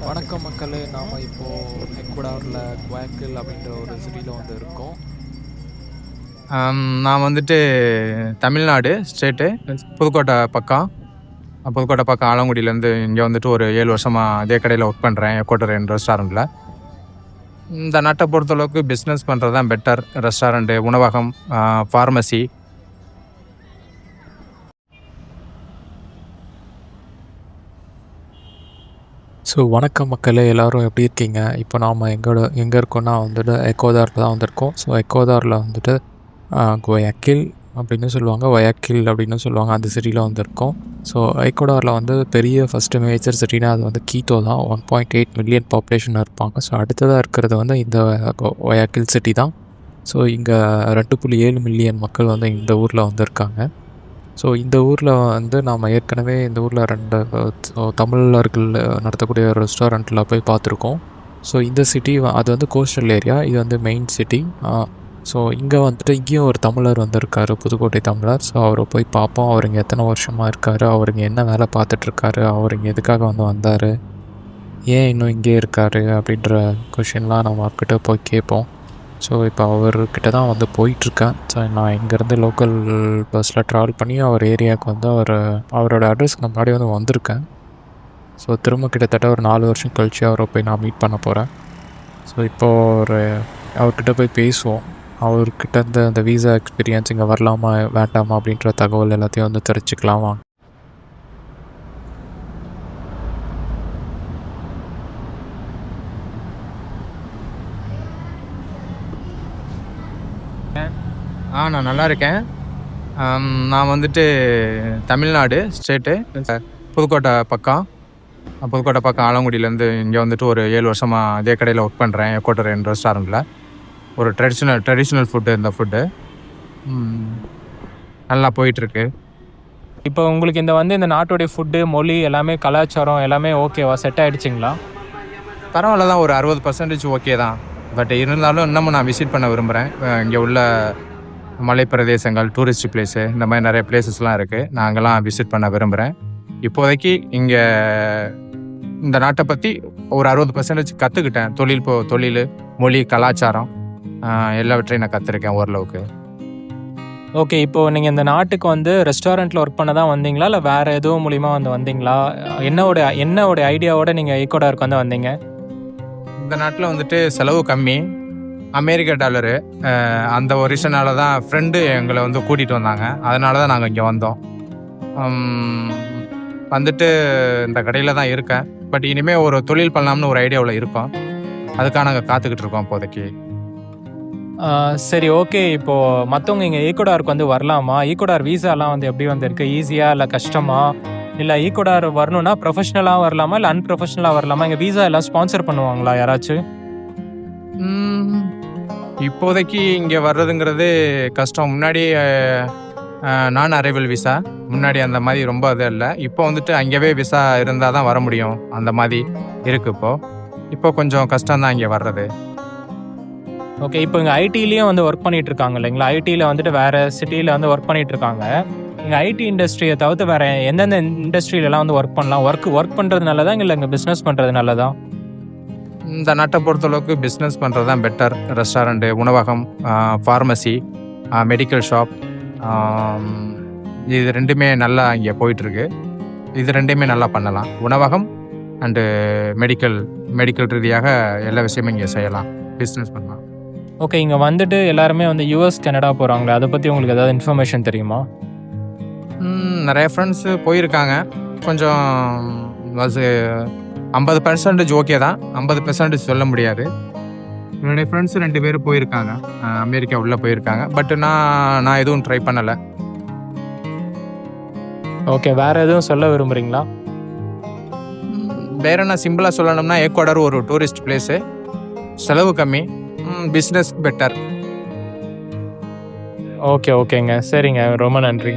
வணக்கம் மக்களே, நாம் இப்போது எக்குவடாரில் குவாக்கில் அப்படின்ற ஒரு சிட்டியில் வந்து இருக்கோம். நான் வந்துட்டு தமிழ்நாடு ஸ்டேட்டு புதுக்கோட்டை பக்கம். புதுக்கோட்டை பக்கம் ஆலங்குடியிலேருந்து இங்கே வந்துட்டு ஒரு 7 வருஷமாக அதே கடையில் ஒர்க் பண்ணுறேன், எக்கோட்டர் ரெஸ்டாரண்ட்டில். இந்த நாட்டை பொறுத்தளவுக்கு பிஸ்னஸ் பண்ணுறது தான் பெட்டர். ரெஸ்டாரண்ட்டு, உணவகம், ஃபார்மசி. ஸோ வணக்கம் மக்களே, எல்லோரும் எப்படி இருக்கீங்க? இப்போ நாம் எங்கே இருக்கோன்னா வந்துட்டு எக்குவடாரில் தான் வந்திருக்கோம். ஸோ எக்குவடாரில் வந்துட்டு குயாக்கில் அப்படின்னு சொல்லுவாங்க, வயாக்கில் அப்படின்னு சொல்லுவாங்க, அந்த சிட்டியில் வந்திருக்கோம். ஸோ எக்குவடாரில் வந்து பெரிய ஃபஸ்ட்டு மேஜர் சிட்டினா அது வந்து கீட்டோ தான். 1.8 மில்லியன் பாப்புலேஷன் இருப்பாங்க. ஸோ அடுத்ததாக இருக்கிறது வந்து இந்த வயாக்கில் சிட்டி தான். ஸோ இங்கே 2.7 மில்லியன் மக்கள் வந்து இந்த ஊரில் வந்திருக்காங்க. ஸோ இந்த ஊரில் வந்து நாம் ஏற்கனவே இந்த ஊரில் 2 தமிழர்கள் நடத்தக்கூடிய ரெஸ்டாரண்ட்டில் போய் பார்த்துருக்கோம். ஸோ இந்த சிட்டி அது வந்து கோஸ்டல் ஏரியா, இது வந்து மெயின் சிட்டி. ஸோ இங்கே வந்துட்டு இங்கேயும் ஒரு தமிழர் வந்திருக்கார், புதுக்கோட்டை தமிழர். ஸோ அவரை போய் பார்ப்போம். அவர் இங்கே எத்தனை வருஷமாக இருக்கார், அவர் இங்கே என்ன வேலை பார்த்துட்ருக்காரு, அவர் இங்கே எதுக்காக வந்தார், ஏன் இன்னும் இங்கே இருக்கார் அப்படின்ற கொஷின்லாம் நம்ம அவர்கிட்ட போய் கேட்போம். ஸோ இப்போ அவர்கிட்ட தான் வந்து போயிட்டுருக்கேன். ஸோ நான் இங்கேருந்து லோக்கல் பஸ்ஸில் ட்ராவல் பண்ணி அவர் ஏரியாவுக்கு வந்து அவரோட அட்ரஸ்க்கு நான் முன்னாடி வந்து வந்திருக்கேன். ஸோ திரும்ப கிட்டத்தட்ட ஒரு 4 வருஷம் கழித்து அவரை போய் நான் மீட் பண்ண போகிறேன். ஸோ இப்போது அவர்கிட்ட போய் பேசுவோம். அவர்கிட்ட இருந்து அந்த வீசா எக்ஸ்பீரியன்ஸ், இங்கே வரலாமா வேண்டாமா அப்படின்ற தகவல் எல்லாத்தையும் வந்து தெரிஞ்சுக்கலாம் வாங்க. நான் நல்லா இருக்கேன். நான் வந்துட்டு தமிழ்நாடு ஸ்டேட்டு புதுக்கோட்டை பக்கம். புதுக்கோட்டை பக்கம் ஆலங்குடியிலேருந்து இங்கே வந்துட்டு ஒரு 7 வருஷமாக அதே கடையில் ஒர்க் பண்ணுறேன், எக்கோட்டர் ரெஸ்டாரண்ட்டில். ஒரு ட்ரெடிஷ்னல் ஃபுட்டு. இந்த ஃபுட்டு நல்லா போயிட்டுருக்கு. இப்போ உங்களுக்கு இந்த நாட்டுடைய ஃபுட்டு, மொழி எல்லாமே, கலாச்சாரம் எல்லாமே ஓகேவா, செட் ஆகிடுச்சிங்களா? பரவாயில்ல தான், ஒரு 60% ஓகே தான். பட் இருந்தாலும் இன்னமும் நான் விசிட் பண்ண விரும்புகிறேன். இங்கே உள்ள மலை பிரதேசங்கள், டூரிஸ்ட் பிளேஸு, இந்த மாதிரி நிறைய பிளேசஸ்லாம் இருக்குது. நான் அங்கெல்லாம் விசிட் பண்ண விரும்புகிறேன். இப்போதைக்கு இங்கே இந்த நாட்டை பற்றி ஒரு 60% கற்றுக்கிட்டேன். தொழில், மொழி, கலாச்சாரம் எல்லாவற்றையும் நான் கற்றுருக்கேன் ஓரளவுக்கு. ஓகே, இப்போது நீங்கள் இந்த நாட்டுக்கு வந்து ரெஸ்டாரண்ட்டில் ஒர்க் பண்ண தான் வந்தீங்களா, இல்லை வேறு எதுவும் மூலிமா வந்தீங்களா? என்னோட ஐடியாவோட நீங்கள் எக்குவடாருக்கு வந்தீங்க? இந்த நாட்டில் வந்துட்டு செலவு கம்மி, அமெரிக்க டாலரு. அந்த ஒரு ரீசனால தான் ஃப்ரெண்டு எங்களை வந்து கூட்டிகிட்டு வந்தாங்க. அதனால தான் நாங்கள் இங்கே வந்தோம். வந்துட்டு இந்த கடையில் தான் இருக்கேன். பட் இனிமேல் ஒரு தொழில் பண்ணலாம்னு ஒரு ஐடியாவில் இருக்கோம். அதுக்காக நாங்கள் காத்துக்கிட்டு இருக்கோம் இப்போதைக்கு. சரி, ஓகே. இப்போது மற்றவங்க இங்கே ஈக்குவடாருக்கு வரலாமா? ஈக்குவடார் வீசாலாம் எப்படி இருக்குது? ஈஸியாக இல்லை கஷ்டமா? இல்லை ஈக்குவடார் வரணுன்னா ப்ரொஃபஷ்னலாக வரலாமா, இல்லை அன்ப்ரொஃபஷ்னலாக வரலாமா? இங்கே வீசா எல்லாம் ஸ்பான்சர் பண்ணுவாங்களா யாராச்சும்? இப்போதைக்கு இங்கே வர்றதுங்கிறது கஷ்டம். முன்னாடி நான் அரைவல் விசா, முன்னாடி அந்த மாதிரி ரொம்ப இது இல்லை. இப்போ வந்துட்டு அங்கேவே விசா இருந்தால் தான் வர முடியும், அந்த மாதிரி இருக்குது. இப்போ கொஞ்சம் கஷ்டம்தான் இங்கே வர்றது. ஓகே, இப்போ இங்கே ஐடிலையும் ஒர்க் பண்ணிகிட்டு இருக்காங்க இல்லைங்களா? ஐடியில் வேறு சிட்டியில் ஒர்க் பண்ணிகிட்டு இருக்காங்க. இங்கே ஐடி இண்டஸ்ட்ரியை தவிர்த்து வேறு எந்தெந்த இண்டஸ்ட்ரியிலலாம் ஒர்க் பண்ணலாம்? ஒர்க் பண்ணுறது நல்லதா, இல்லை இங்கே பிஸ்னஸ் பண்ணுறது நல்லதா? இந்த நாட்டை பொறுத்தளவுக்கு பிஸ்னஸ் பண்ணுறது தான் பெட்டர். ரெஸ்டாரண்ட்டு, உணவகம், ஃபார்மசி, மெடிக்கல் ஷாப், இது 2மே நல்லா இங்கே போயிட்டுருக்கு. இது 2மே நல்லா பண்ணலாம். உணவகம் அண்டு மெடிக்கல் ரீதியாக எல்லா விஷயமும் இங்கே செய்யலாம், பிஸ்னஸ் பண்ணலாம். ஓகே, இங்கே எல்லாருமே யூஎஸ், கனடா போகிறாங்களே, அதை பற்றி உங்களுக்கு ஏதாவது இன்ஃபர்மேஷன் தெரியுமா? நிறைய ஃப்ரெண்ட்ஸு போயிருக்காங்க. கொஞ்சம் 50% ஓகே தான், 50% சொல்ல முடியாது. என்னுடைய ஃப்ரெண்ட்ஸு 2 பேர் போயிருக்காங்க, அமெரிக்கா உள்ளே போயிருக்காங்க. பட் நான் எதுவும் ட்ரை பண்ணலை. ஓகே, வேறு எதுவும் சொல்ல விரும்புகிறீங்களா? வேற என்ன சிம்பிளாக சொல்லணும்னா, எக்குவடார் ஒரு டூரிஸ்ட் பிளேஸு, செலவு கம்மி, பிஸ்னஸ் பெட்டர். ஓகேங்க, சரிங்க, ரொம்ப நன்றி.